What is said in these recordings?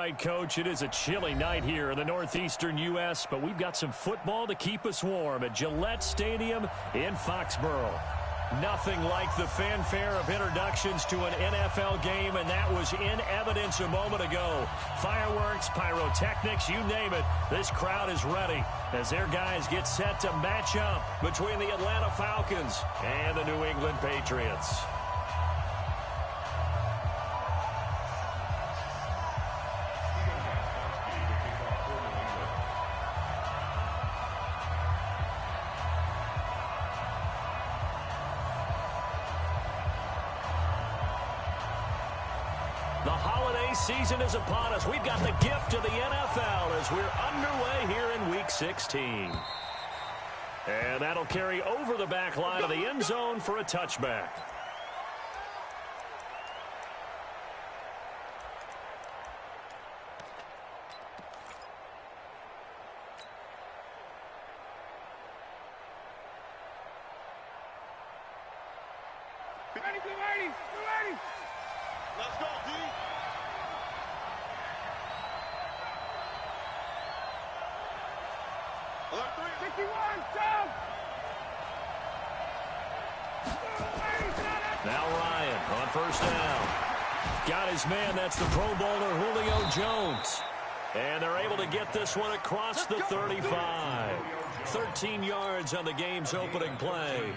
right, Coach. It is a chilly night here in the northeastern U.S., but we've got some football to keep us warm at Gillette Stadium in Foxborough. Nothing like the fanfare of introductions to an NFL game, and that was in evidence a moment ago. Fireworks, pyrotechnics, you name it. This crowd is ready as their guys get set to match up between the Atlanta Falcons and the New England Patriots. The holiday season is upon us. We've got the gift of the NFL as we're underway here in Week 16. And that'll carry over the back line of the end zone for a touchback. Let's go, D. Alert 361, down. Now Ryan on first down. Got his man. That's the Pro Bowler Julio Jones. And they're able to get this one across the 35. 13 yards on the game's opening play.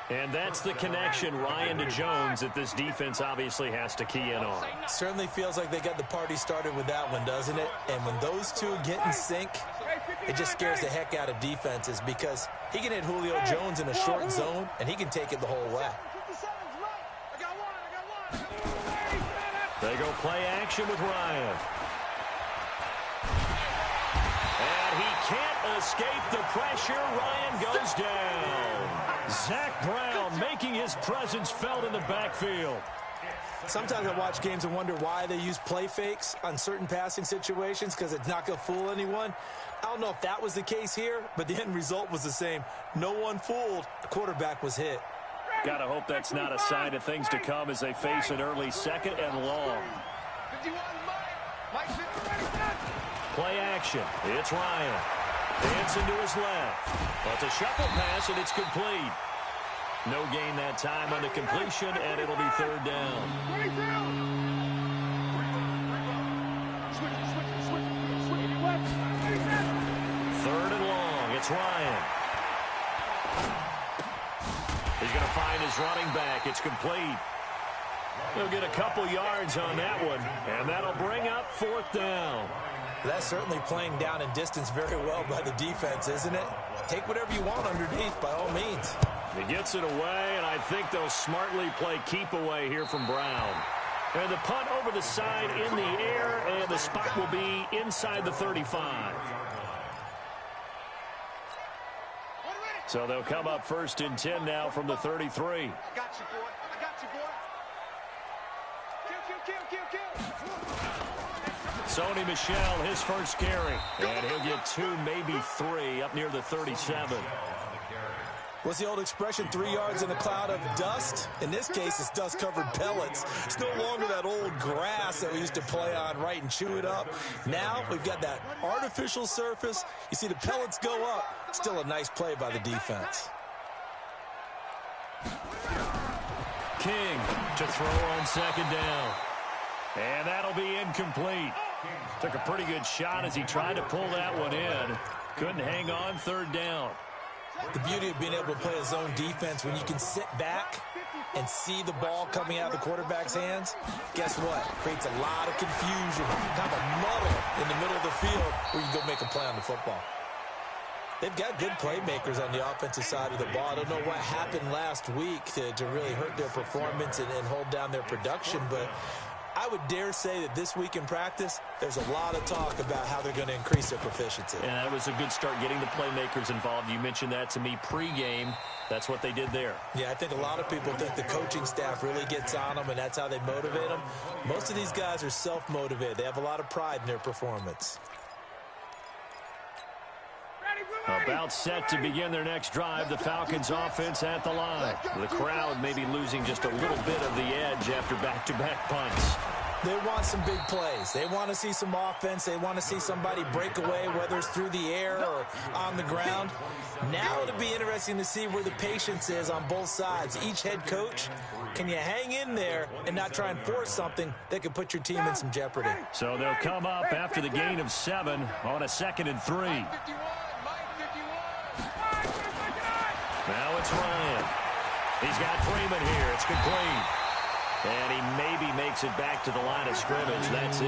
And that's the connection, Ryan, to Jones, that this defense obviously has to key in on. Certainly feels like they got the party started with that one, doesn't it? And when those two get in sync, it just scares the heck out of defenses because he can hit Julio Jones in a short zone, and he can take it the whole way. They go play action with Ryan. And he can't escape the pressure. Ryan goes down. Zach Brown making his presence felt in the backfield. Sometimes I watch games and wonder why they use play fakes on certain passing situations because it's not going to fool anyone. I don't know if that was the case here, but the end result was the same. No one fooled. The quarterback was hit. Gotta hope that's not a sign of things to come as they face an early second and long. Play action. It's Ryan. Dancing to his left. Well, it's a shuffle pass, and it's complete. No gain that time on the completion, and it'll be third down. Third and long. It's Ryan. He's going to find his running back. It's complete. He'll get a couple yards on that one, and that'll bring up fourth down. That's certainly playing down and distance very well by the defense, isn't it? Take whatever you want underneath, by all means. He gets it away, and I think they'll smartly play keep away here from Brown. And the punt over the side in the air, and the spot will be inside the 35. So they'll come up first and 10 now from the 33. I got you, boy. I got you, boy. Kill. Sony Michel, his first carry. And he'll get 2, maybe 3, up near the 37. What's the old expression, 3 yards in a cloud of dust? In this case, it's dust-covered pellets. It's no longer that old grass that we used to play on, right, and chew it up. Now we've got that artificial surface. You see the pellets go up. Still a nice play by the defense. King to throw on second down. And that'll be incomplete. Took a pretty good shot as he tried to pull that one in. Couldn't hang on, third down. The beauty of being able to play a zone defense when you can sit back and see the ball coming out of the quarterback's hands, guess what? Creates a lot of confusion, kind of a muddle in the middle of the field where you can go make a play on the football. They've got good playmakers on the offensive side of the ball. I don't know what happened last week to really hurt their performance and hold down their production, but I would dare say that this week in practice, there's a lot of talk about how they're going to increase their proficiency. And that was a good start getting the playmakers involved. You mentioned that to me pregame. That's what they did there. Yeah, I think a lot of people think the coaching staff really gets on them, and that's how they motivate them. Most of these guys are self-motivated. They have a lot of pride in their performance. About set to begin their next drive, the Falcons offense at the line. The crowd may be losing just a little bit of the edge after back-to-back punts. They want some big plays. They want to see some offense. They want to see somebody break away, whether it's through the air or on the ground. Now it'll be interesting to see where the patience is on both sides. Each head coach, can you hang in there and not try and force something that could put your team in some jeopardy? So they'll come up after the gain of 7 on a 2nd and 3. Now it's Ryan. He's got Freeman here. It's complete. And he maybe makes it back to the line of scrimmage. That's it.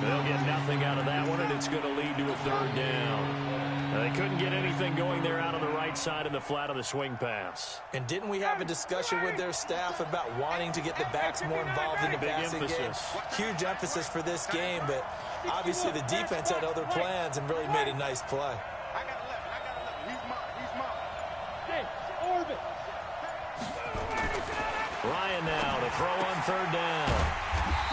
They'll get nothing out of that one, and it's going to lead to a 3rd down. They couldn't get anything going there out on the right side in the flat of the swing pass. And didn't we have a discussion with their staff about wanting to get the backs more involved in the passing game? Huge emphasis for this game, but obviously the defense had other plans and really made a nice play. Ryan now to throw on 3rd down.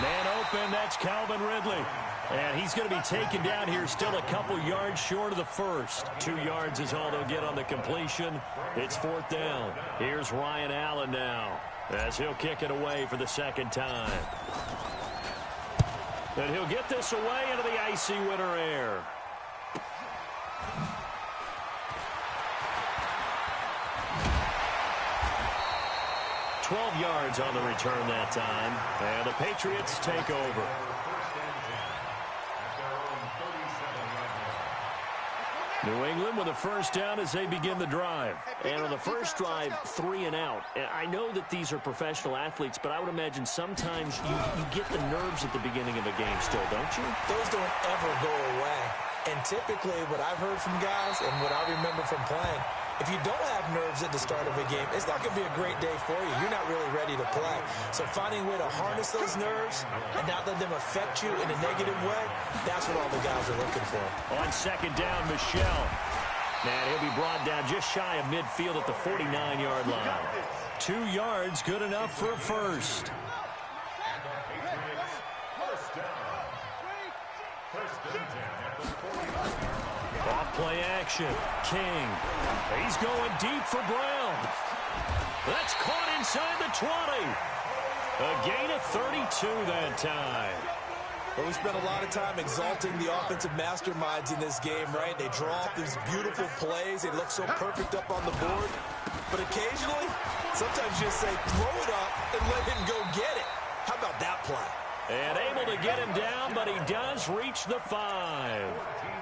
Man open, that's Calvin Ridley. And he's going to be taken down here still a couple yards short of the first. 2 yards is all they'll get on the completion. It's 4th down. Here's Ryan Allen now as he'll kick it away for the 2nd time. And he'll get this away into the icy winter air. Yards on the return that time, and the Patriots take over. New England with a 1st down as they begin the drive. And on the first drive, 3 and out. I know that these are professional athletes, but I would imagine sometimes you get the nerves at the beginning of a game still, don't you? Those don't ever go away. And typically what I've heard from guys and what I remember from playing, if you don't have nerves at the start of a game, it's not going to be a great day for you. You're not really ready to play. So finding a way to harness those nerves and not let them affect you in a negative way, that's what all the guys are looking for. On 2nd down, Michelle. And he'll be brought down just shy of midfield at the 49-yard line. 2 yards, good enough for a first. Off-play action. King. He's going deep for Brown. That's caught inside the 20. A gain of 32 that time. Well, we spent a lot of time exalting the offensive masterminds in this game, right? They draw up these beautiful plays. They look so perfect up on the board. But occasionally, sometimes you just say, throw it up and let him go get it. How about that play? And able to get him down, but he does reach the 5.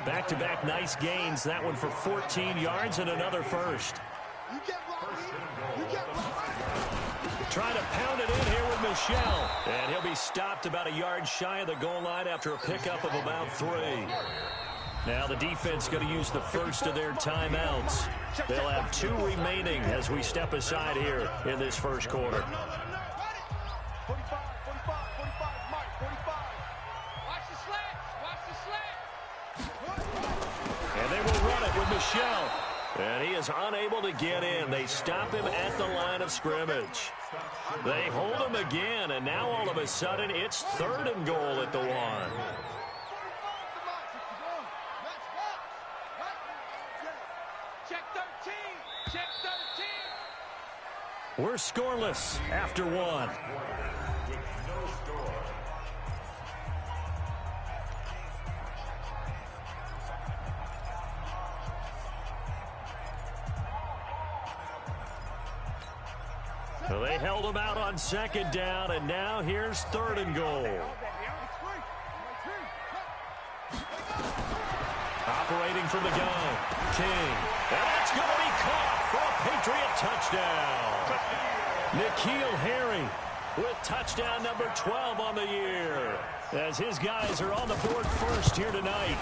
Back-to-back nice gains. That one for 14 yards and another first. Trying to pound it in here with Michelle. And he'll be stopped about a yard shy of the goal line after a pickup of about 3. Now the defense going to use the first of their timeouts. They'll have 2 remaining as we step aside here in this first quarter. And they will run it with Michelle. And he is unable to get in. They stop him at the line of scrimmage. They hold him again, and now all of a sudden it's 3rd and goal at the 1. Check 13. Check 13. We're scoreless after 1. So they held him out on 2nd down, and now here's 3rd and goal. Operating from the gun, King. And that's going to be caught for a Patriot touchdown. N'Keal Harry with touchdown number 12 on the year, as his guys are on the board first here tonight.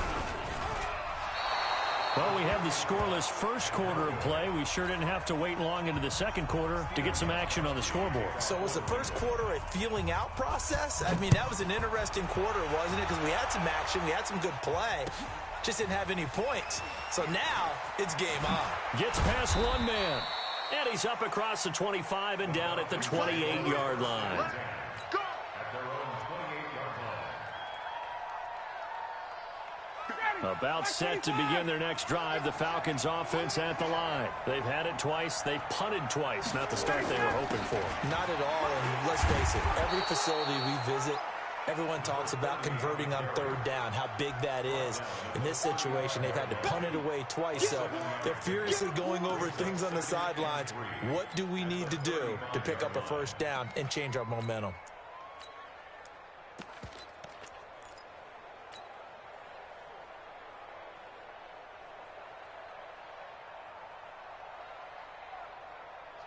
Well, we have the scoreless first quarter of play. We sure didn't have to wait long into the second quarter to get some action on the scoreboard. So was the first quarter a feeling out process? I mean, that was an interesting quarter, wasn't it? Because we had some action, we had some good play, just didn't have any points. So now it's game on. Gets past one man, and he's up across the 25 and down at the 28-yard line. About set to begin their next drive, the Falcons offense at the line. They've had it twice. They've punted twice. Not the start they were hoping for. Not at all, and let's face it, every facility we visit, Everyone talks about converting on third down, how big that is. In this situation, they've had to punt it away twice, so they're furiously going over things on the sidelines. What do we need to do to pick up a first down and change our momentum?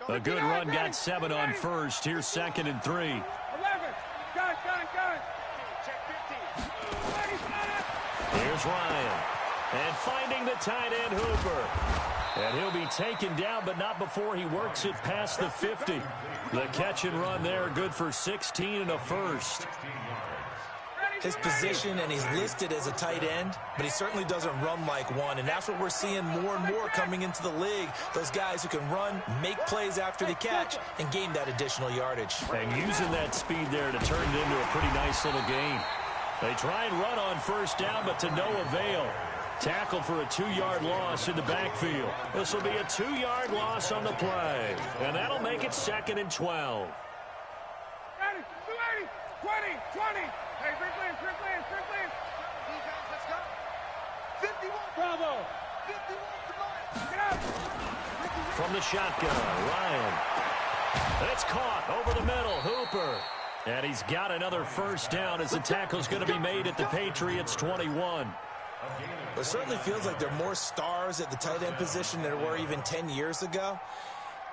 A good run got 7 on first. Here's 2nd and 3. 11. Gun. Check 15. Here's Ryan. And finding the tight end, Hooper. And he'll be taken down, but not before he works it past the 50. The catch and run there, good for 16 and a first. His position, and he's listed as a tight end, but he certainly doesn't run like one, and that's what we're seeing more and more coming into the league. Those guys who can run, make plays after the catch, and gain that additional yardage. And using that speed there to turn it into a pretty nice little gain. They try and run on first down, but to no avail. Tackled for a 2-yard loss in the backfield. This will be a 2-yard loss on the play, and that'll make it 2nd and 12. 20. Hey, free plans. Defense, let's go. 51. Bravo. 51 to mine. Get out. From the shotgun, Ryan. It's caught over the middle, Hooper. And he's got another first down as the tackle's going to be made at the Patriots' 21. It certainly feels like there are more stars at the tight end position than there were even 10 years ago.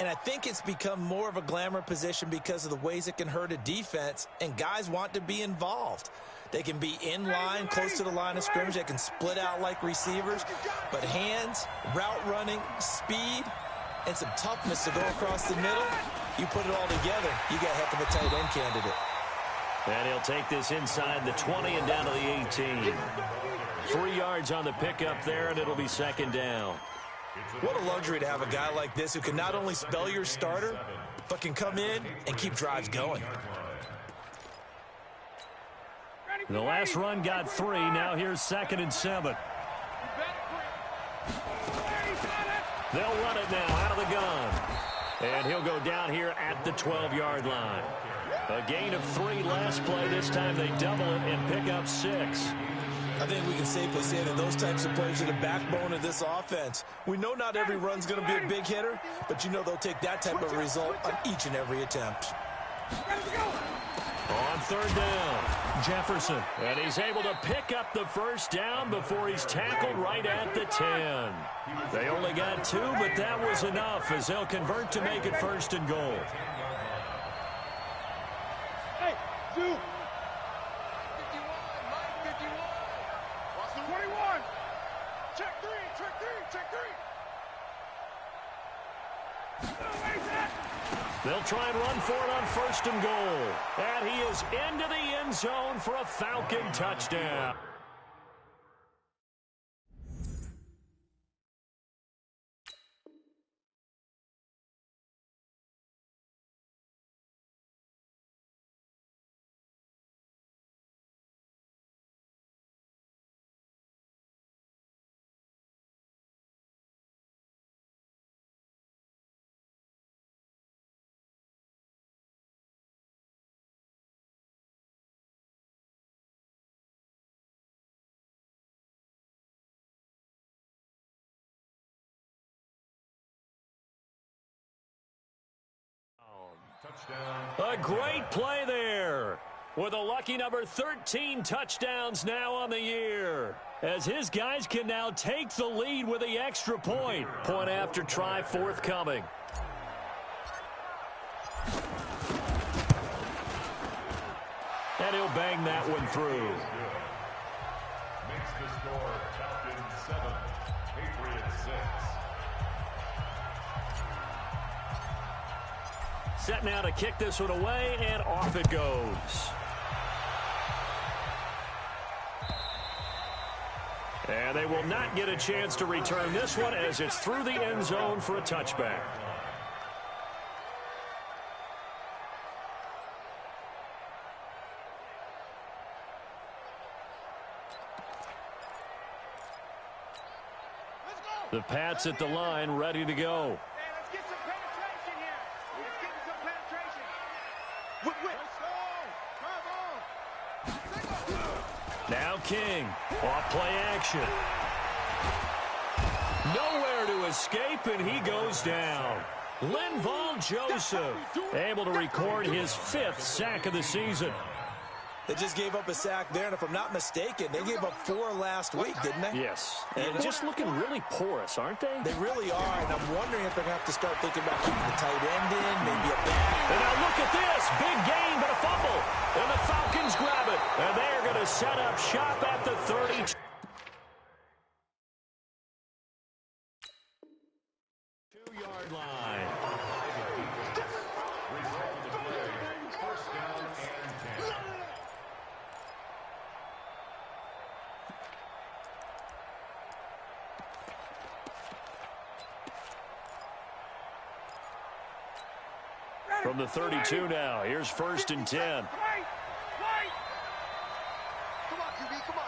And I think it's become more of a glamour position because of the ways it can hurt a defense, and guys want to be involved. They can be in line, close to the line of scrimmage. They can split out like receivers. But hands, route running, speed, and some toughness to go across the middle, you put it all together, you got a heck of a tight end candidate. And he'll take this inside the 20 and down to the 18. 3 yards on the pickup there, and it'll be 2nd down. What a luxury to have a guy like this who can not only spell your starter, but can come in and keep drives going. The last run got 3. Now here's 2nd and 7. They'll run it now out of the gun. And he'll go down here at the 12-yard line. A gain of 3 last play. This time they double it and pick up 6. I think we can safely say that those types of plays are the backbone of this offense. We know not every run's going to be a big hitter, but you know they'll take that type of result on each and every attempt. On 3rd down, Jefferson. And he's able to pick up the first down before he's tackled right at the 10. They only got 2, but that was enough as they'll convert to make it 1st and goal. Hey, 2. 21. Check 3. They'll try and run for it on 1st and goal. And he is into the end zone for a Falcon touchdown. A great play there with a lucky number 13 touchdowns now on the year, as his guys can now take the lead with the extra point. Point after try forthcoming. And he'll bang that one through. Makes the score Falcons 7, Patriots 6. Set now to kick this one away, and off it goes. And they will not get a chance to return this one as it's through the end zone for a touchback. The Pats at the line, ready to go. Let's get some penetration here. Let's get some penetration. Let's go. Come on. Now King, off play action. Nowhere to escape, and he goes down. Linval Joseph able to record his 5th sack of the season. They just gave up a sack there, and if I'm not mistaken, they gave up 4 last week, didn't they? Yes, and just looking really porous, aren't they? They really are, and I'm wondering if they're going to have to start thinking about keeping the tight end in, maybe a back. And now look at this, big gain, but a fumble. And the Falcons grab it, and they're going to set up shop at the 30. 2-yard line. First down and 10. From the 32 now, here's 1st and 10. Come on, QB, come on.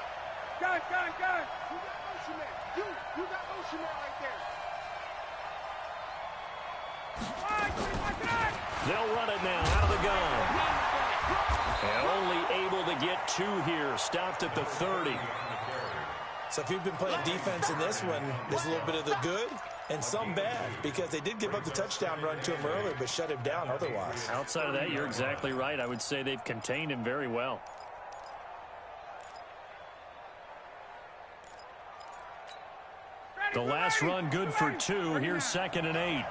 Gun. You got motion man. You got motion man right there. They'll run it now out of the gun. And only able to get 2 here, stopped at the 30. So if you've been playing defense in this one, there's a little bit of the good and some bad, because they did give up the touchdown run to him earlier, but shut him down otherwise. Outside of that, you're exactly right. I would say they've contained him very well. The last run good for 2. Here's 2nd and 8.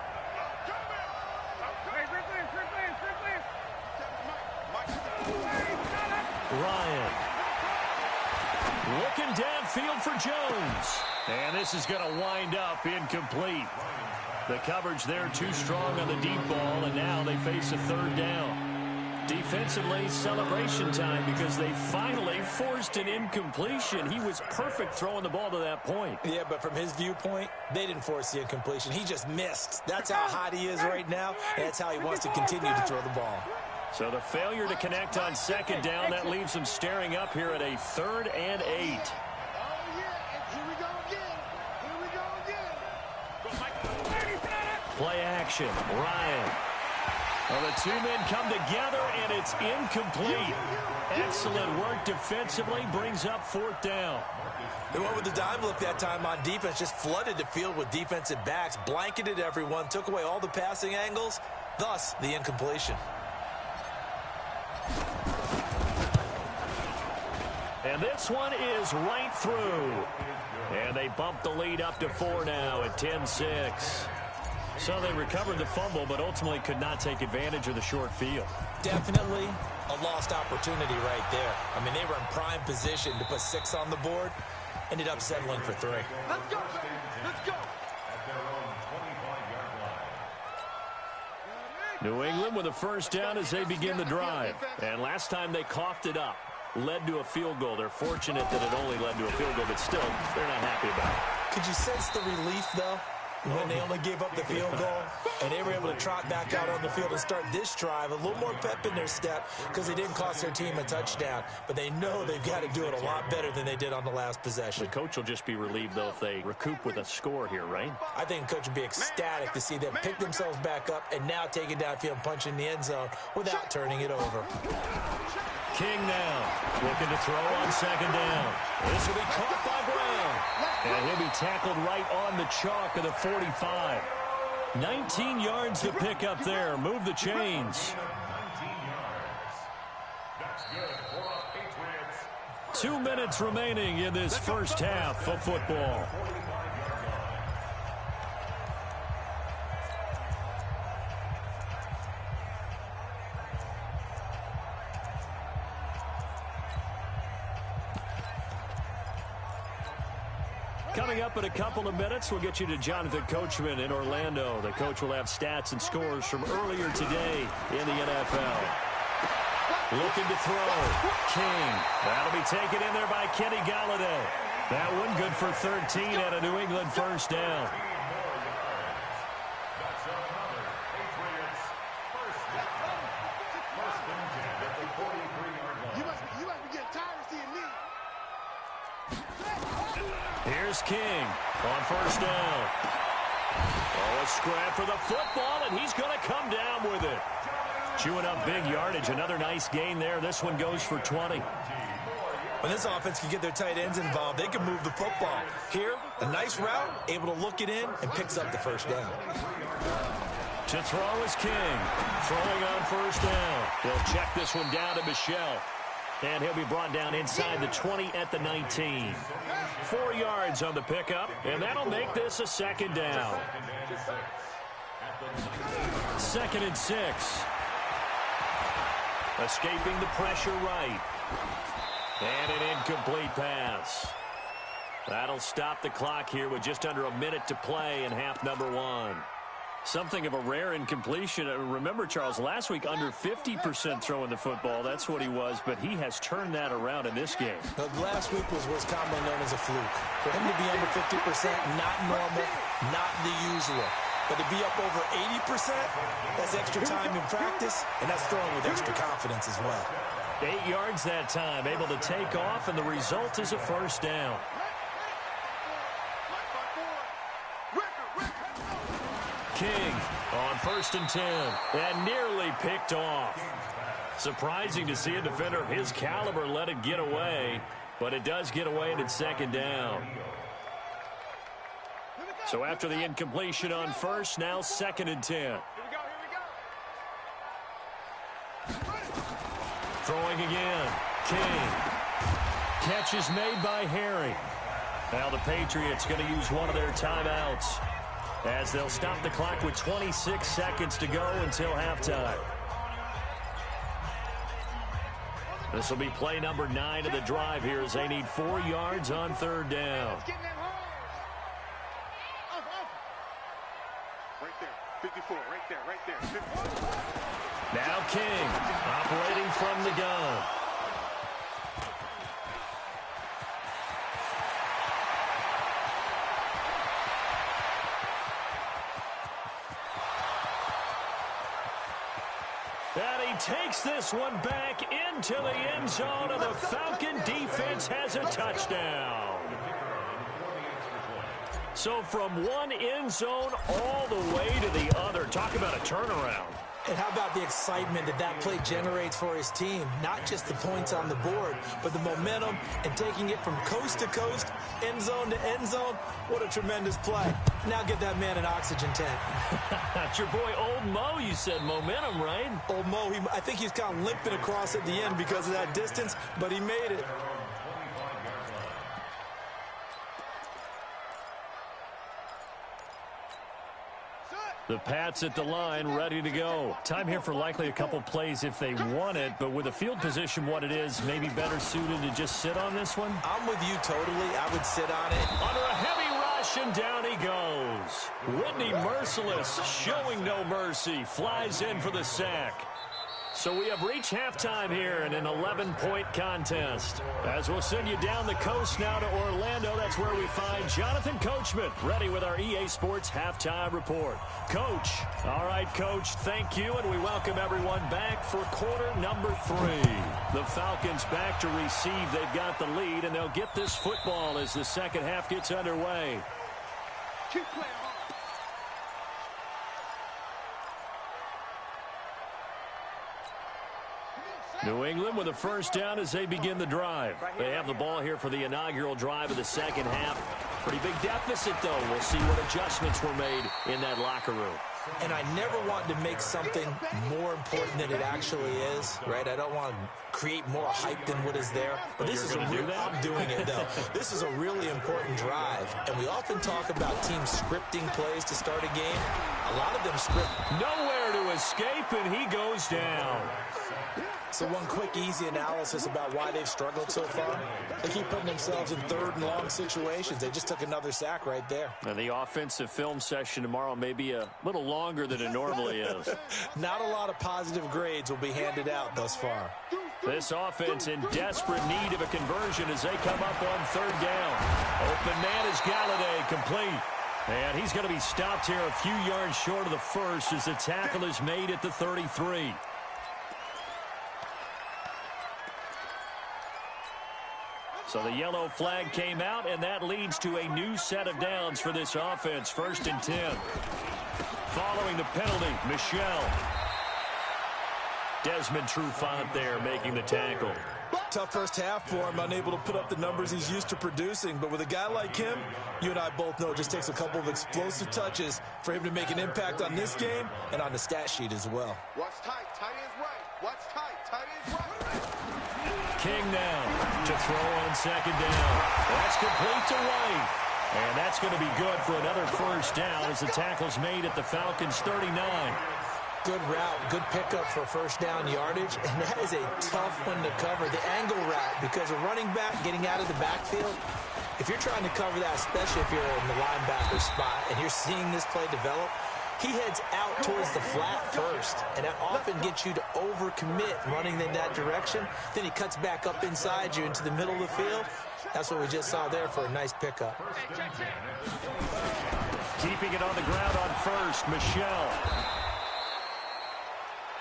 Ryan. Looking downfield for Jones. And this is going to wind up incomplete. The coverage there too strong on the deep ball, and now they face a 3rd down. Defensively, celebration time because they finally forced an incompletion. He was perfect throwing the ball to that point. Yeah, but from his viewpoint, they didn't force the incompletion. He just missed. That's how hot he is right now, and that's how he wants to continue to throw the ball. So the failure to connect on 2nd down, that leaves them staring up here at a 3rd and 8. Oh, yeah, and here we go again. Play action, Ryan. Well, the 2 men come together, and it's incomplete. Excellent work defensively, brings up 4th down. They went with the dime look that time on defense, just flooded the field with defensive backs, blanketed everyone, took away all the passing angles, thus the incompletion. And this one is right through. And they bump the lead up to 4 now at 10-6. So they recovered the fumble, but ultimately could not take advantage of the short field. Definitely a lost opportunity right there. I mean, they were in prime position to put 6 on the board. Ended up settling for 3. Let's go, baby. Let's go. At their own 25-yard line. New England with a 1st down as they begin the drive. And last time they coughed it up. Led to a field goal. They're fortunate that it only led to a field goal, but still, they're not happy about it. Could you sense the relief, though, when they only gave up the field goal and they were able to trot back out on the field and start this drive? A little more pep in their step because they didn't cost their team a touchdown, but they know they've got to do it a lot better than they did on the last possession. The coach will just be relieved, though, if they recoup with a score here, right? I think the coach would be ecstatic to see them pick themselves back up and now take it downfield and punch in the end zone without turning it over. King now, looking to throw on 2nd down. This will be caught by Brown. And he'll be tackled right on the chalk of the 45. 19 yards to pick up there. Move the chains. 19 yards. That's good for the Patriots. 2 minutes remaining in this first half of football. Coming up in a couple of minutes, we'll get you to Jonathan Coachman in Orlando. The coach will have stats and scores from earlier today in the NFL. Looking to throw. King. That'll be taken in there by Kenny Galladay. That one good for 13 at a New England 1st down. That's another Patriots first down. First and 10 at the 43-yard line. You must be getting tired of seeing me. Here's King on 1st down. Oh, a scrap for the football, and he's going to come down with it. Chewing up big yardage. Another nice gain there. This one goes for 20. When this offense can get their tight ends involved, they can move the football. Here, a nice route, able to look it in, and picks up the first down. To throw is King. Throwing on first down. He'll check this one down to Michelle. And he'll be brought down inside the 20 at the 19. 4 yards on the pickup, and that'll make this a second down. 2nd and 6. Escaping the pressure right. And an incomplete pass. That'll stop the clock here with just under a minute to play in half number 1. Something of a rare incompletion. Remember, Charles, last week under 50% throwing the football. That's what he was, but he has turned that around in this game. Last week was commonly known as a fluke. For him to be under 50%, not normal, not the usual. But to be up over 80%, that's extra time in practice, and that's throwing with extra confidence as well. 8 yards that time, able to take off, and the result is a first down. King on 1st and 10, and nearly picked off. Surprising to see a defender of his caliber let it get away, but it does get away and it's 2nd down. So after the incompletion on first, now 2nd and 10. Throwing again, King. Catch is made by Harry. Now the Patriots going to use one of their timeouts, as they'll stop the clock with 26 seconds to go until halftime. This will be play number 9 of the drive here, as they need 4 yards on 3rd down. Right there, 54, right there. 54. Now King, operating from the gun. And he takes this one back into the end zone, and the Falcon defense has a touchdown. So from one end zone all the way to the other. Talk about a turnaround. And how about the excitement that play generates for his team? Not just the points on the board, but the momentum and taking it from coast to coast, end zone to end zone. What a tremendous play. Now get that man an oxygen tank. That's your boy Old Mo. You said momentum, right? Old Mo, I think he's kind of limping across at the end because of that distance, but he made it. The Pats at the line, ready to go. Time here for likely a couple plays if they want it, but with the field position what it is, maybe better suited to just sit on this one? I'm with you totally. I would sit on it. Under a heavy rush, and down he goes. Whitney Merciless, showing no mercy, flies in for the sack. So we have reached halftime here in an 11-point contest. As we'll send you down the coast now to Orlando, that's where we find Jonathan Coachman, ready with our EA Sports Halftime Report. Coach, all right, Coach, thank you, and we welcome everyone back for quarter number 3. The Falcons back to receive. They've got the lead, and they'll get this football as the second half gets underway. Keep playing. New England with a first down as they begin the drive. They have the ball here for the inaugural drive of the second half. Pretty big deficit, though. We'll see what adjustments were made in that locker room. And I never want to make something more important than it actually is, right? I don't want to create more hype than what is there. But this is I'm doing it, though. This is a really important drive. And we often talk about teams scripting plays to start a game. A lot of them script. Nowhere to escape, and he goes down. So one quick, easy analysis about why they've struggled so far. They keep putting themselves in third and long situations. They just took another sack right there. And the offensive film session tomorrow may be a little longer than it normally is. Not a lot of positive grades will be handed out thus far. This offense in desperate need of a conversion as they come up on third down. Open man is Galladay, complete. And he's going to be stopped here a few yards short of the first as the tackle is made at the 33. So the yellow flag came out, and that leads to a new set of downs for this offense. 1st and 10. Following the penalty, Michelle. Desmond Trufant there making the tackle. Tough first half for him, unable to put up the numbers he's used to producing. But with a guy like him, you and I both know it just takes a couple of explosive touches for him to make an impact on this game and on the stat sheet as well. Watch tight. Tight is right. Watch tight. Tight is right. King now to throw on second down. That's complete to White. And that's going to be good for another first down as the tackle's made at the Falcons' 39. Good route, good pickup for first down yardage, and that is a tough one to cover, the angle route, because a running back getting out of the backfield, if you're trying to cover that, especially if you're in the linebacker spot and you're seeing this play develop, he heads out towards the flat first, and that often gets you to overcommit running in that direction. Then he cuts back up inside you into the middle of the field. That's what we just saw there for a nice pickup. Keeping it on the ground on first, Michelle.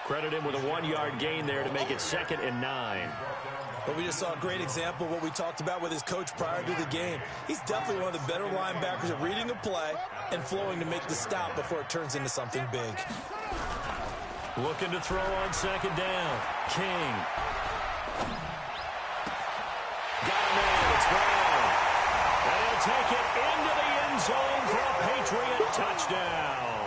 Credit him with a 1-yard gain there to make it 2nd and 9. But we just saw a great example of what we talked about with his coach prior to the game. He's definitely one of the better linebackers at reading a play and flowing to make the stop before it turns into something big. Looking to throw on second down. King. Got him in. It's Brown. And he'll take it into the end zone for a Patriot touchdown.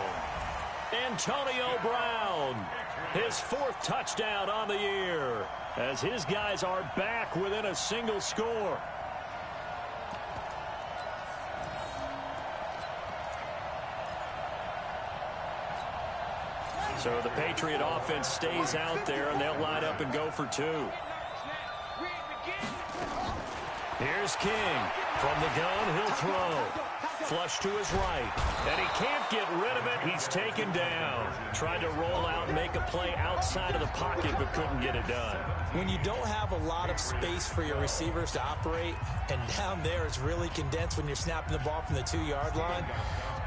Antonio Brown. His 4th touchdown on the year as his guys are back within a single score. So the Patriot offense stays out there, and they'll line up and go for 2. Here's King. From the gun, he'll throw. Flush to his right. And he can't get rid of it. He's taken down. Tried to roll out and make a play outside of the pocket, but couldn't get it done. When you don't have a lot of space for your receivers to operate, and down there it's really condensed when you're snapping the ball from the 2-yard line,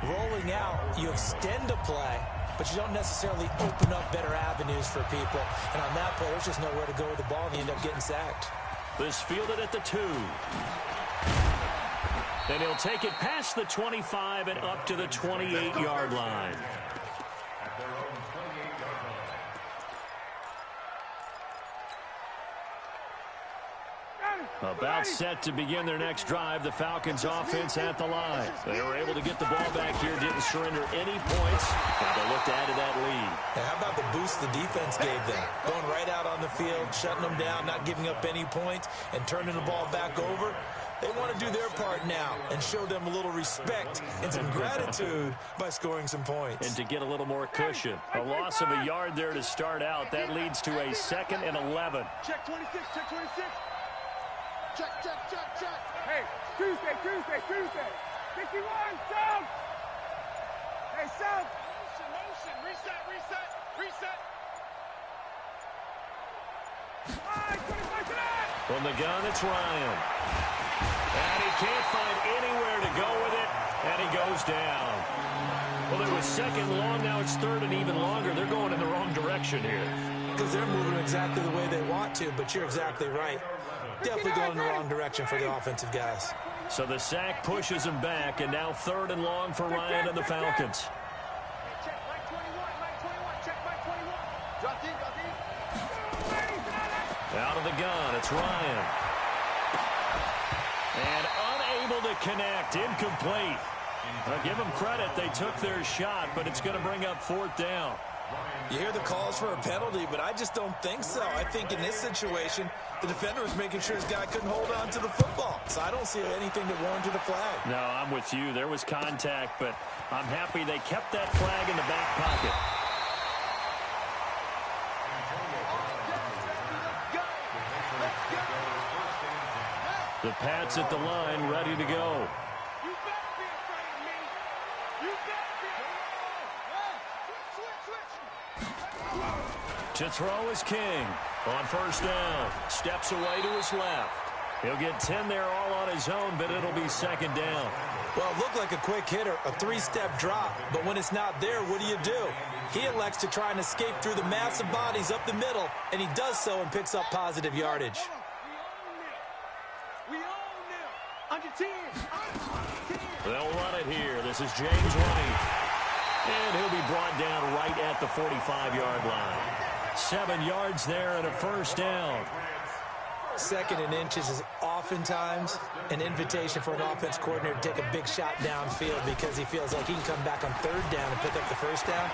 rolling out, you extend a play, but you don't necessarily open up better avenues for people. And on that play, there's just nowhere to go with the ball, and you end up getting sacked. This fielded at the 2. And he'll take it past the 25 and up to the 28-yard line. About set to begin their next drive, the Falcons offense at the line. They were able to get the ball back here, didn't surrender any points, and they look to add to that lead. Now, how about the boost the defense gave them? Going right out on the field, shutting them down, not giving up any points, and turning the ball back over. They want to do their part now and show them a little respect and some gratitude by scoring some points. And to get a little more cushion. A loss of a yard there to start out. That leads to a 2nd and 11. Check 26, check 26. Check, check, check, check. Hey, Tuesday. 51, south. Hey, south. Motion. Reset. All right, 25 to that. From the gun, it's Ryan. And he can't find anywhere to go with it, and he goes down. Well, it was 2nd and long, now it's 3rd and even longer. They're going in the wrong direction here. Because they're moving exactly the way they want to, but you're exactly right. Definitely going in the wrong direction for the offensive guys. So the sack pushes him back, and now 3rd and long for Ryan and the Falcons. Check, Mike 21. Check, Mike 21. Drop in. Out of the gun, it's Ryan. And unable to connect, incomplete. I'll give them credit, they took their shot, but it's going to bring up 4th down. You hear the calls for a penalty, but I just don't think so. I think in this situation, the defender was making sure his guy couldn't hold on to the football. So I don't see anything that warranted a flag. No, I'm with you. There was contact, but I'm happy they kept that flag in the back pocket. The Pats at the line, ready to go. You better be afraid of me. You better be. Switch. To throw is King. On 1st down. Steps away to his left. He'll get 10 there all on his own, but it'll be 2nd down. Well, it looked like a quick hitter, a 3-step drop. But when it's not there, what do? He elects to try and escape through the massive bodies up the middle, and he does so and picks up positive yardage. We own them. Under 10. They'll run it here. This is James White. And he'll be brought down right at the 45-yard line. 7 yards there and a 1st down. Second and inches is oftentimes an invitation for an offense coordinator to take a big shot downfield because he feels like he can come back on third down and pick up the first down.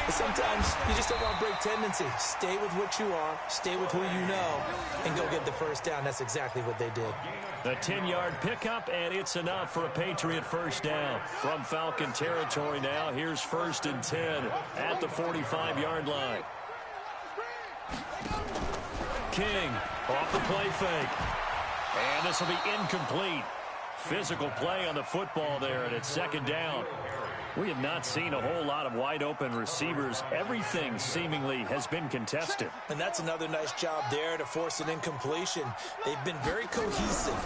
But sometimes you just don't want to break tendency. Stay with what you are, stay with who you know, and go get the first down. That's exactly what they did. A 10-yard pickup, and it's enough for a Patriot first down. From Falcon territory now, here's 1st and 10 at the 45-yard line. King off the play fake. And this will be incomplete. Physical play on the football there, and it's 2nd down. We have not seen a whole lot of wide-open receivers. Everything seemingly has been contested. And that's another nice job there to force an incompletion. They've been very cohesive,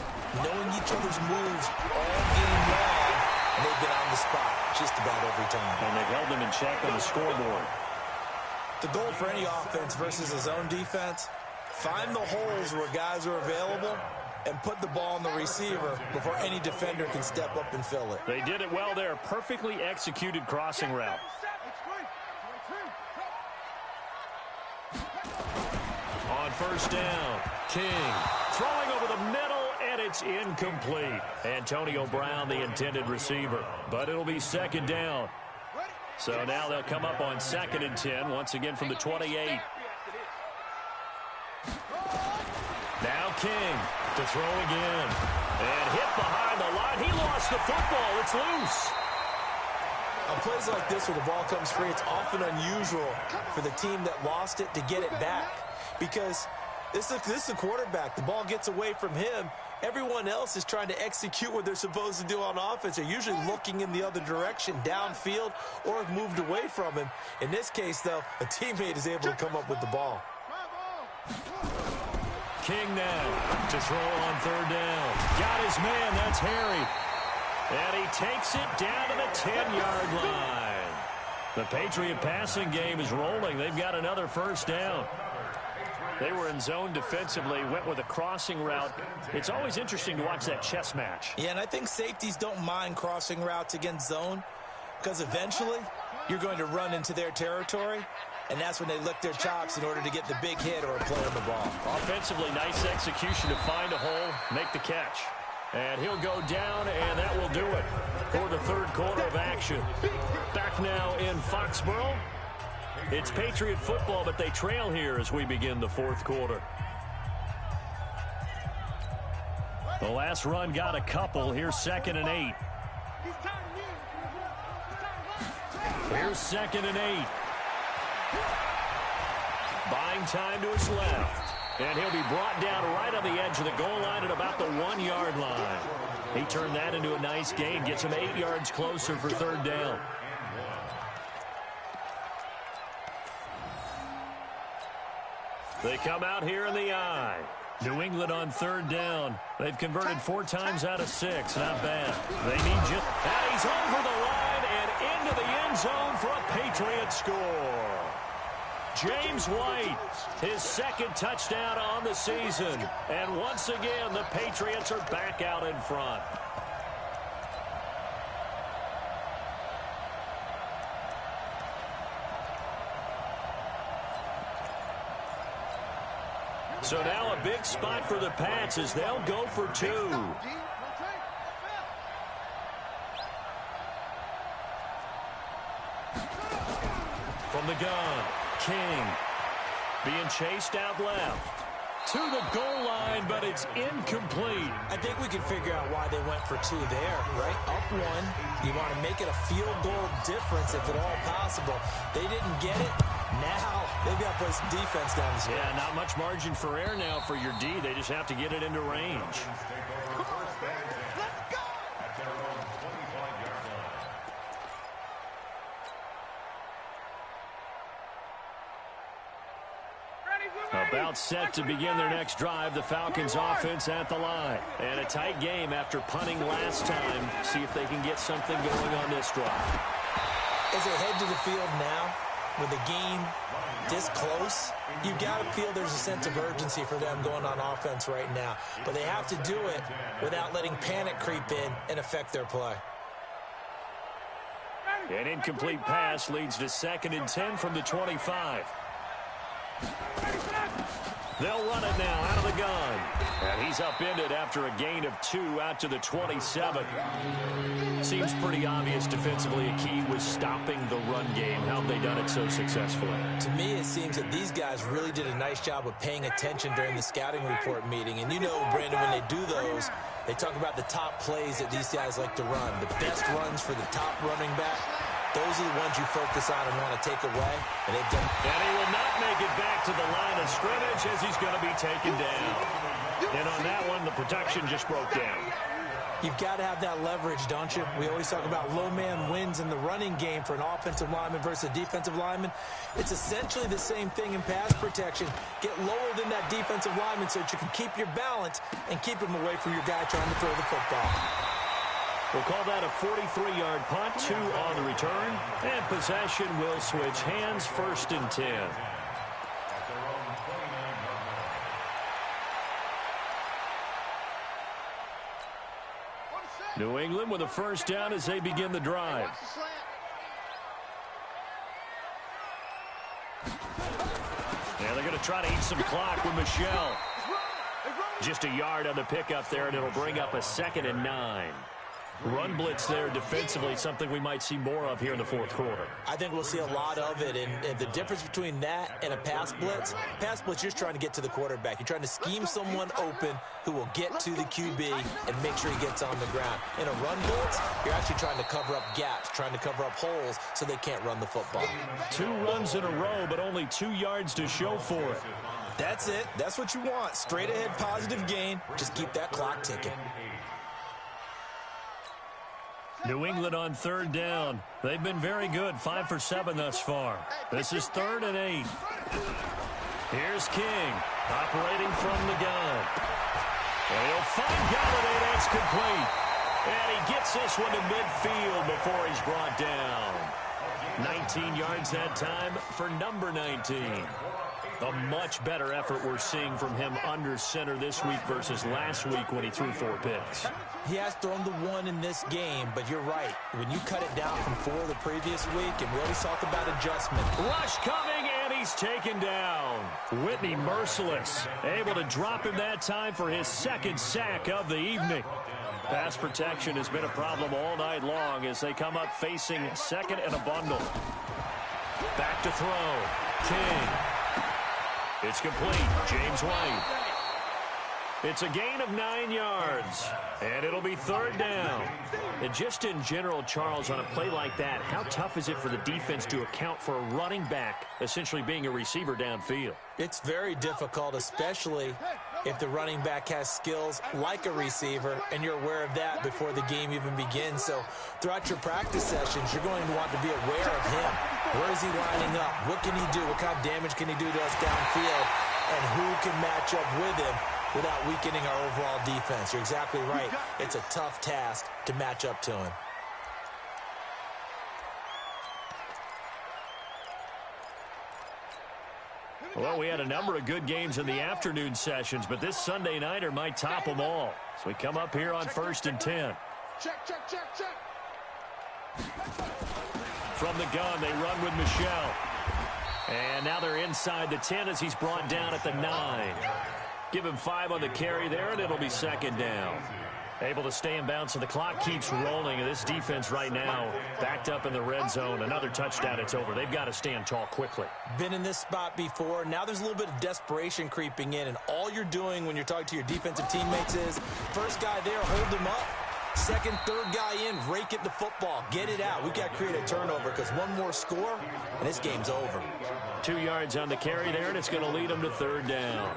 knowing each other's moves all game long, and they've been on the spot just about every time. And they've held them in check on the scoreboard. The goal for any offense versus a zone defense, find the holes where guys are available and put the ball on the receiver before any defender can step up and fill it. They did it well there. Perfectly executed crossing route. On 1st down, King throwing over the middle, and it's incomplete. Antonio Brown, the intended receiver. But it'll be 2nd down. So now they'll come up on 2nd and 10, once again from the 28. Now King to throw again. And hit behind the line. He lost the football. It's loose. On plays like this where the ball comes free, it's often unusual for the team that lost it to get it back. Because this is a quarterback. The ball gets away from him. Everyone else is trying to execute what they're supposed to do on offense. They're usually looking in the other direction, downfield, or have moved away from him. In this case, though, a teammate is able to come up with the ball. King now to throw on 3rd down. Got his man. That's Harry. And he takes it down to the 10-yard line. The Patriot passing game is rolling. They've got another first down. They were in zone defensively, went with a crossing route. It's always interesting to watch that chess match. Yeah, and I think safeties don't mind crossing routes against zone because eventually you're going to run into their territory, and that's when they lick their chops in order to get the big hit or a play on the ball. Offensively, nice execution to find a hole, make the catch. And he'll go down, and that will do it for the 3rd quarter of action. Back now in Foxborough. It's Patriot football, but they trail here as we begin the 4th quarter. The last run got a couple. Here's 2nd and 8. Here's 2nd and 8. Buying time to his left. And he'll be brought down right on the edge of the goal line at about the 1-yard line. He turned that into a nice gain, gets him 8 yards closer for 3rd down. They come out here in the eye. New England on 3rd down. They've converted 4 times out of 6. Not bad. They need just... And he's over the line and into the end zone for a Patriot score. James White, his 2nd touchdown on the season. And once again, the Patriots are back out in front. So now a big spot for the Pats as they'll go for 2. From the gun, King being chased out left to the goal line, but it's incomplete. I think we can figure out why they went for 2 there, right? Up 1, you want to make it a field goal difference if at all possible. They didn't get it. Now they've got to play some defense down the stretch. Yeah, not much margin for error now for your D. They just have to get it into range. About set to begin their next drive. The Falcons offense at the line. And a tight game after punting last time. See if they can get something going on this drive. As they head to the field now, with the game this close, you've got to feel there's a sense of urgency for them going on offense right now. But they have to do it without letting panic creep in and affect their play. An incomplete pass leads to 2nd and 10 from the 25. They'll run it now out of the gun. And he's upended after a gain of 2 out to the 27. Seems pretty obvious defensively a key was stopping the run game. How have they done it so successfully? To me, it seems that these guys really did a nice job of paying attention during the scouting report meeting. And you know, Brandon, when they do those, they talk about the top plays that these guys like to run. The best runs for the top running back. Those are the ones you focus on and want to take away. And they've done. And he will not make it back to the line of scrimmage as he's going to be taken down. And on that one, the protection just broke down. You've got to have that leverage, don't you? We always talk about low man wins in the running game for an offensive lineman versus a defensive lineman. It's essentially the same thing in pass protection. Get lower than that defensive lineman so that you can keep your balance and keep him away from your guy trying to throw the football. We'll call that a 43-yard punt, 2 on the return, and possession will switch hands, 1st and 10. New England with a 1st down as they begin the drive. Yeah, they're going to try to eat some clock with Michelle. Just a yard on the pickup there, and it'll bring up a 2nd and 9. Run blitz there defensively, something we might see more of here in the 4th quarter. I think we'll see a lot of it, and the difference between that and a pass blitz, you're just trying to get to the quarterback. You're trying to scheme someone open who will get to the QB and make sure he gets on the ground. In a run blitz, you're actually trying to cover up gaps, trying to cover up holes so they can't run the football. 2 runs in a row, but only 2 yards to show for it. That's it. That's what you want. Straight ahead, positive gain. Just keep that clock ticking. New England on 3rd down. They've been very good, 5 for 7 thus far. This is 3rd and 8. Here's King, operating from the gun. And he'll find Galladay, that's complete. And he gets this one to midfield before he's brought down. 19 yards that time for number 19. A much better effort we're seeing from him under center this week versus last week when he threw 4 picks. He has thrown the 1 in this game, but you're right. When you cut it down from 4 the previous week, and we always talk about adjustment. Rush coming, and he's taken down. Whitney merciless, able to drop him that time for his 2nd sack of the evening. Pass protection has been a problem all night long as they come up facing 2nd and a bundle. Back to throw. King. It's complete. James White. It's a gain of 9 yards, and it'll be 3rd down. And just in general, Charles, on a play like that, how tough is it for the defense to account for a running back essentially being a receiver downfield? It's very difficult, especially if the running back has skills like a receiver, and you're aware of that before the game even begins. So throughout your practice sessions, you're going to want to be aware of him. Where is he lining up? What can he do? What kind of damage can he do to us downfield? And who can match up with him without weakening our overall defense? You're exactly right. It's a tough task to match up to him. Well, we had a number of good games in the afternoon sessions, but this Sunday nighter might top them all. So we come up here on 1st and 10. Check, check, check, check. From the gun, they run with Michelle. And now they're inside the 10 as he's brought down at the 9. Give him 5 on the carry there, and it'll be 2nd down. Able to stay in bounds, so the clock keeps rolling. And this defense right now backed up in the red zone. Another touchdown, it's over. They've got to stand tall quickly. Been in this spot before. Now there's a little bit of desperation creeping in, and all you're doing when you're talking to your defensive teammates is, first guy there, hold him up. 2nd, 3rd guy in, rake at the football. Get it out. We've got to create a turnover because one more score, and this game's over. 2 yards on the carry there, and it's going to lead them to 3rd down.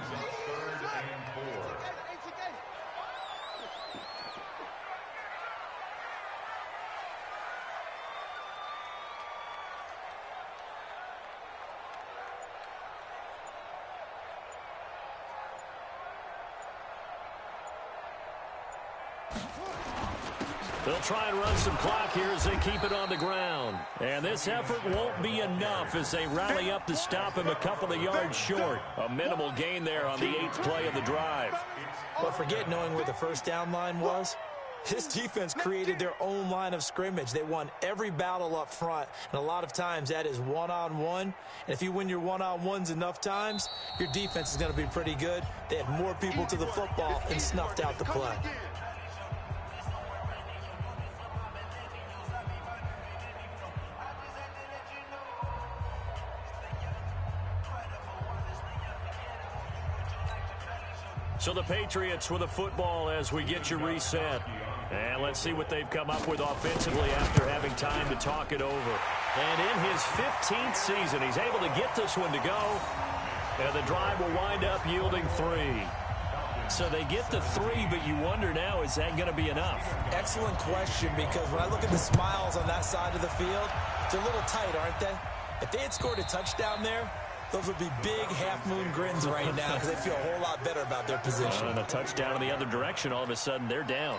They'll try and run some clock here as they keep it on the ground. And this effort won't be enough as they rally up to stop him a couple of yards short. A minimal gain there on the 8th play of the drive. But forget knowing where the first down line was. This defense created their own line of scrimmage. They won every battle up front, and a lot of times that is one-on-one. And if you win your one-on-ones enough times, your defense is going to be pretty good. They had more people to the football and snuffed out the play. So the Patriots with a football as we get you reset. And let's see what they've come up with offensively after having time to talk it over. And in his 15th season, he's able to get this one to go. And the drive will wind up yielding 3. So they get the 3, but you wonder now, is that going to be enough? Excellent question, because when I look at the smiles on that side of the field, they're a little tight, aren't they? If they had scored a touchdown there, those would be big half-moon grins right now because they feel a whole lot better about their position. And a touchdown in the other direction, all of a sudden they're down.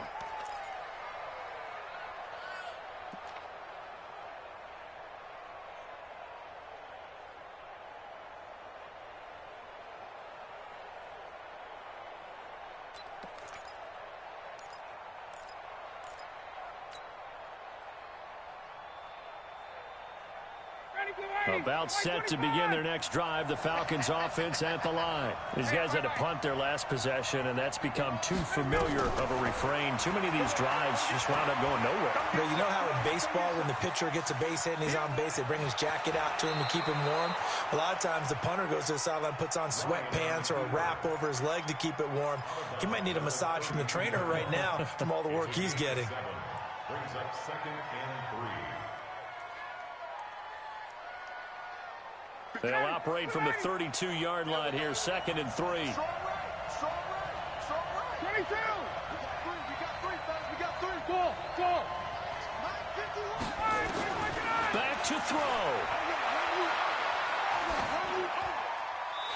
About set to begin their next drive. The Falcons offense at the line. These guys had to punt their last possession, and that's become too familiar of a refrain. Too many of these drives just wound up going nowhere. But you know how in baseball, when the pitcher gets a base hit and he's on base, they bring his jacket out to him to keep him warm? A lot of times the punter goes to the sideline, puts on sweatpants or a wrap over his leg to keep it warm. He might need a massage from the trainer right now from all the work he's getting. Brings up 2nd and 3. They'll operate from the 32-yard line here, 2nd and 3. 22. We got 3, fellas. We got 3. Go. Back to throw.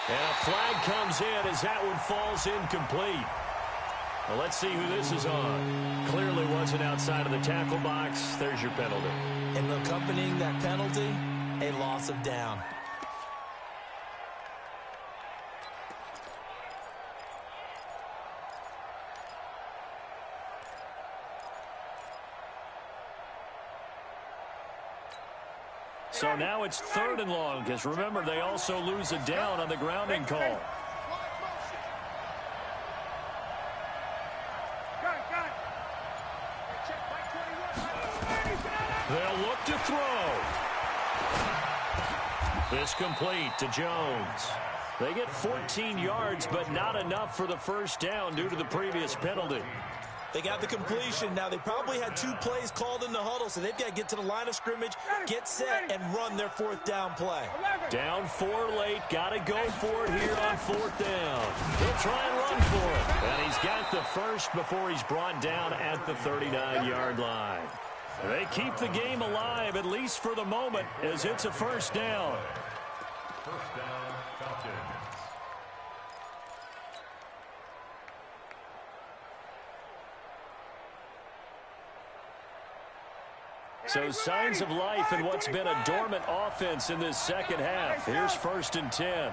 And a flag comes in as that one falls incomplete. Well, let's see who this is on. Clearly wasn't outside of the tackle box. There's your penalty. And accompanying that penalty, a loss of down. So now it's 3rd and long, because remember, they also lose a down on the grounding call. They'll look to throw. This complete to Jones. They get 14 yards, but not enough for the first down due to the previous penalty. They got the completion. Now, they probably had 2 plays called in the huddle, so they've got to get to the line of scrimmage, get set, and run their 4th down play. Down 4 late. Got to go for it here on 4th down. He'll try and run for it. And he's got the first before he's brought down at the 39-yard line. They keep the game alive, at least for the moment, as it's a 1st down. 1st down, Falcons. So signs of life in what's been a dormant offense in this second half. Here's 1st and 10.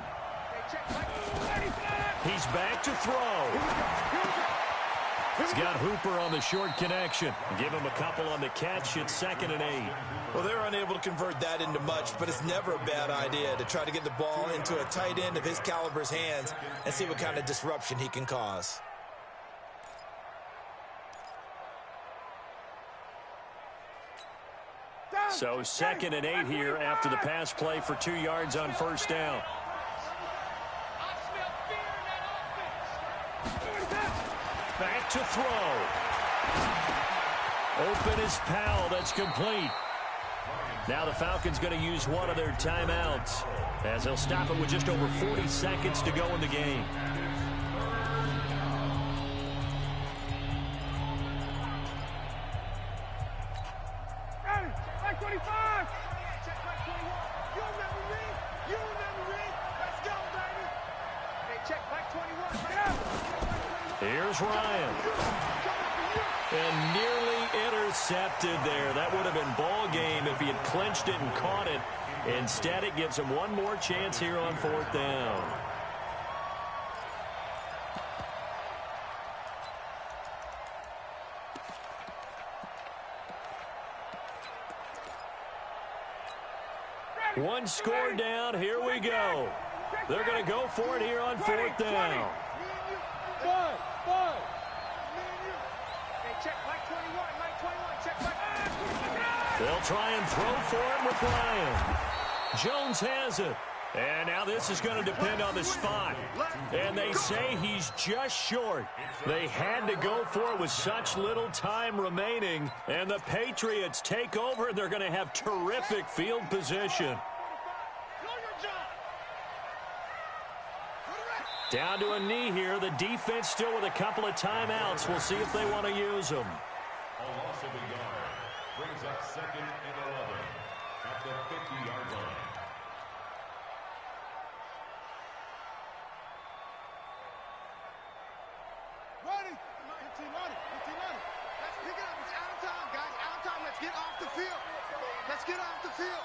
He's back to throw. He's got Hooper on the short connection. Give him a couple on the catch. It's 2nd and 8. Well, they're unable to convert that into much, but it's never a bad idea to try to get the ball into a tight end of his caliber's hands and see what kind of disruption he can cause. So 2nd and 8 here after the pass play for 2 yards on 1st down. Back to throw. Open is Powell. That's complete. Now the Falcons going to use one of their timeouts as they'll stop it with just over 40 seconds to go in the game. Here's Ryan. And nearly intercepted there. That would have been ball game if he had clinched it and caught it. Instead, it gives him one more chance here on 4th down. One score down. Here we go. They're going to go for it here on fourth down. They'll try and throw for it with Ryan. Jones has it. And now this is going to depend on the spot. And they say he's just short. They had to go for it with such little time remaining. And the Patriots take over. They're going to have terrific field position. Down to a knee here. The defense still with a couple of timeouts. We'll see if they want to use them. A loss of a yard brings up 2nd and 11 at the 50-yard line. Ready? 15 on it. 15 on it. Let's pick it up. It's out of time, guys. Out of time. Let's get off the field. Let's get off the field.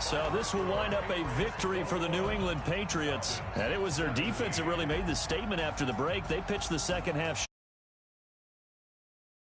So this will wind up a victory for the New England Patriots. And it was their defense that really made the statement after the break. They pitched the second half.